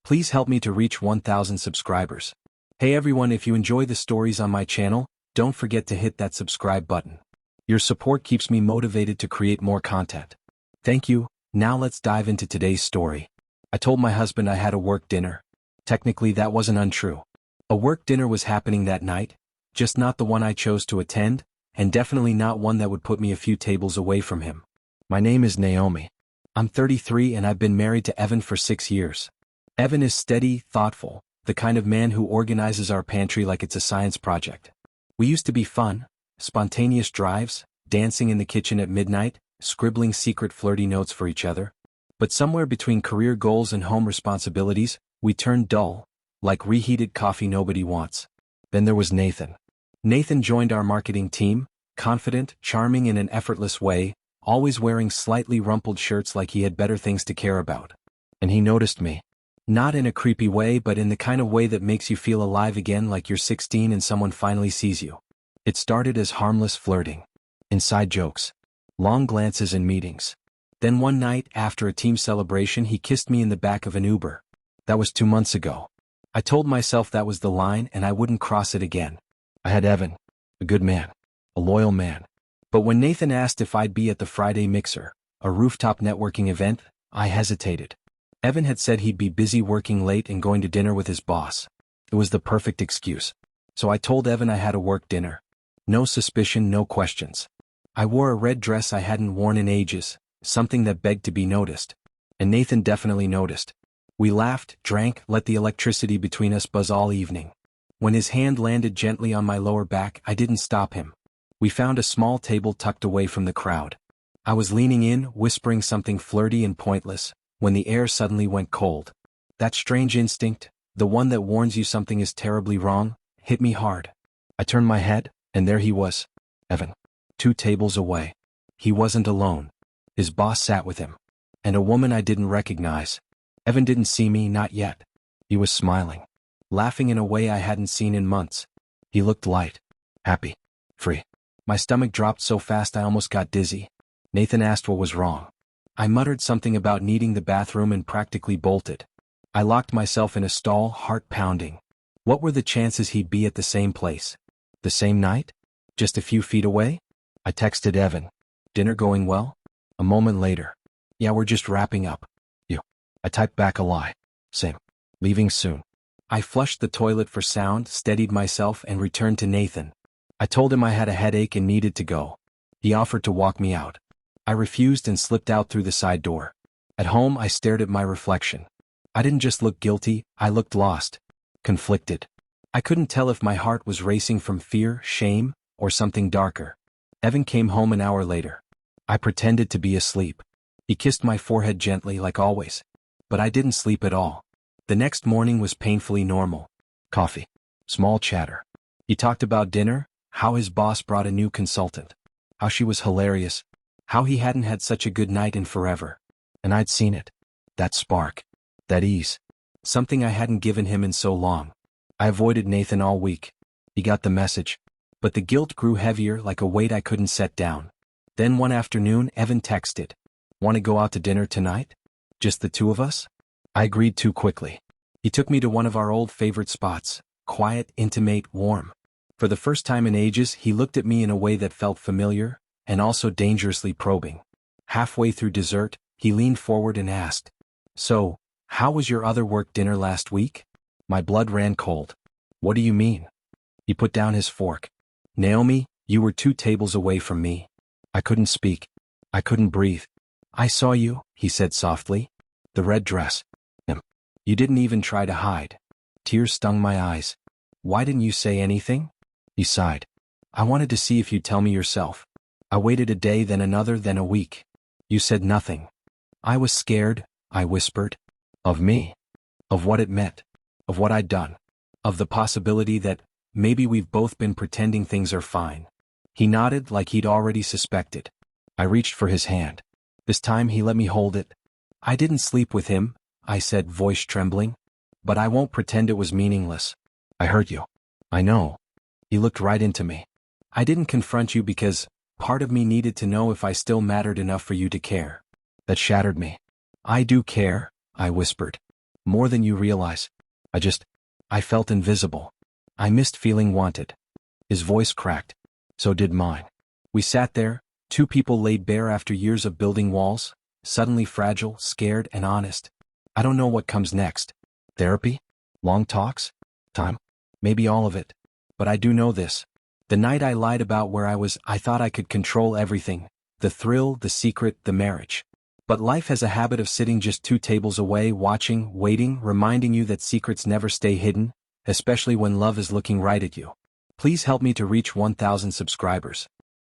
Please help me to reach 1,000 subscribers. Hey everyone, if you enjoy the stories on my channel, don't forget to hit that subscribe button. Your support keeps me motivated to create more content. Thank you. Now let's dive into today's story. I told my husband I had a work dinner. Technically that wasn't untrue. A work dinner was happening that night, just not the one I chose to attend, and definitely not one that would put me a few tables away from him. My name is Naomi. I'm 33 and I've been married to Evan for 6 years. Evan is steady, thoughtful, the kind of man who organizes our pantry like it's a science project. We used to be fun, spontaneous drives, dancing in the kitchen at midnight, scribbling secret flirty notes for each other. But somewhere between career goals and home responsibilities, we turned dull, like reheated coffee nobody wants. Then there was Nathan. Nathan joined our marketing team, confident, charming in an effortless way, always wearing slightly rumpled shirts like he had better things to care about. And he noticed me. Not in a creepy way, but in the kind of way that makes you feel alive again, like you're 16 and someone finally sees you. It started as harmless flirting, inside jokes, long glances in meetings. Then one night, after a team celebration, he kissed me in the back of an Uber. That was 2 months ago. I told myself that was the line and I wouldn't cross it again. I had Evan, a good man, a loyal man. But when Nathan asked if I'd be at the Friday Mixer, a rooftop networking event, I hesitated. Evan had said he'd be busy working late and going to dinner with his boss. It was the perfect excuse. So I told Evan I had a work dinner. No suspicion, no questions. I wore a red dress I hadn't worn in ages, something that begged to be noticed. And Nathan definitely noticed. We laughed, drank, let the electricity between us buzz all evening. When his hand landed gently on my lower back, I didn't stop him. We found a small table tucked away from the crowd. I was leaning in, whispering something flirty and pointless, when the air suddenly went cold. That strange instinct, the one that warns you something is terribly wrong, hit me hard. I turned my head, and there he was, Evan, 2 tables away. He wasn't alone. His boss sat with him. And a woman I didn't recognize. Evan didn't see me, not yet. He was smiling, laughing in a way I hadn't seen in months. He looked light, happy, free. My stomach dropped so fast I almost got dizzy. Nathan asked what was wrong. I muttered something about needing the bathroom and practically bolted. I locked myself in a stall, heart pounding. What were the chances he'd be at the same place? The same night? Just a few feet away? I texted Evan. Dinner going well? A moment later. Yeah, we're just wrapping up. You. I typed back a lie. Same. Leaving soon. I flushed the toilet for sound, steadied myself, and returned to Nathan. I told him I had a headache and needed to go. He offered to walk me out. I refused and slipped out through the side door. At home, I stared at my reflection. I didn't just look guilty, I looked lost. Conflicted. I couldn't tell if my heart was racing from fear, shame, or something darker. Evan came home an hour later. I pretended to be asleep. He kissed my forehead gently like always. But I didn't sleep at all. The next morning was painfully normal. Coffee. Small chatter. He talked about dinner, how his boss brought a new consultant. How she was hilarious. How he hadn't had such a good night in forever. And I'd seen it. That spark. That ease. Something I hadn't given him in so long. I avoided Nathan all week. He got the message. But the guilt grew heavier, like a weight I couldn't set down. Then one afternoon, Evan texted. Want to go out to dinner tonight? Just the 2 of us? I agreed too quickly. He took me to one of our old favorite spots. Quiet, intimate, warm. For the first time in ages, he looked at me in a way that felt familiar, and also dangerously probing. Halfway through dessert, he leaned forward and asked, So, how was your other work dinner last week? My blood ran cold. What do you mean? He put down his fork. Naomi, you were 2 tables away from me. I couldn't speak. I couldn't breathe. I saw you, he said softly. The red dress. You didn't even try to hide. Tears stung my eyes. Why didn't you say anything? He sighed. I wanted to see if you'd tell me yourself. I waited a day, then another, then a week. You said nothing. I was scared, I whispered. Of me. Of what it meant. Of what I'd done. Of the possibility that maybe we've both been pretending things are fine. He nodded like he'd already suspected. I reached for his hand. This time he let me hold it. I didn't sleep with him, I said, voice trembling. But I won't pretend it was meaningless. I hurt you. I know. He looked right into me. I didn't confront you because part of me needed to know if I still mattered enough for you to care. That shattered me. I do care, I whispered. More than you realize. I felt invisible. I missed feeling wanted. His voice cracked. So did mine. We sat there, two people laid bare after years of building walls, suddenly fragile, scared, and honest. I don't know what comes next. Therapy? Long talks? Time? Maybe all of it. But I do know this. The night I lied about where I thought I could control everything. The thrill, the secret, the marriage. But life has a habit of sitting just two tables away, watching, waiting, reminding you that secrets never stay hidden, especially when love is looking right at you. Please help me to reach 1,000 subscribers.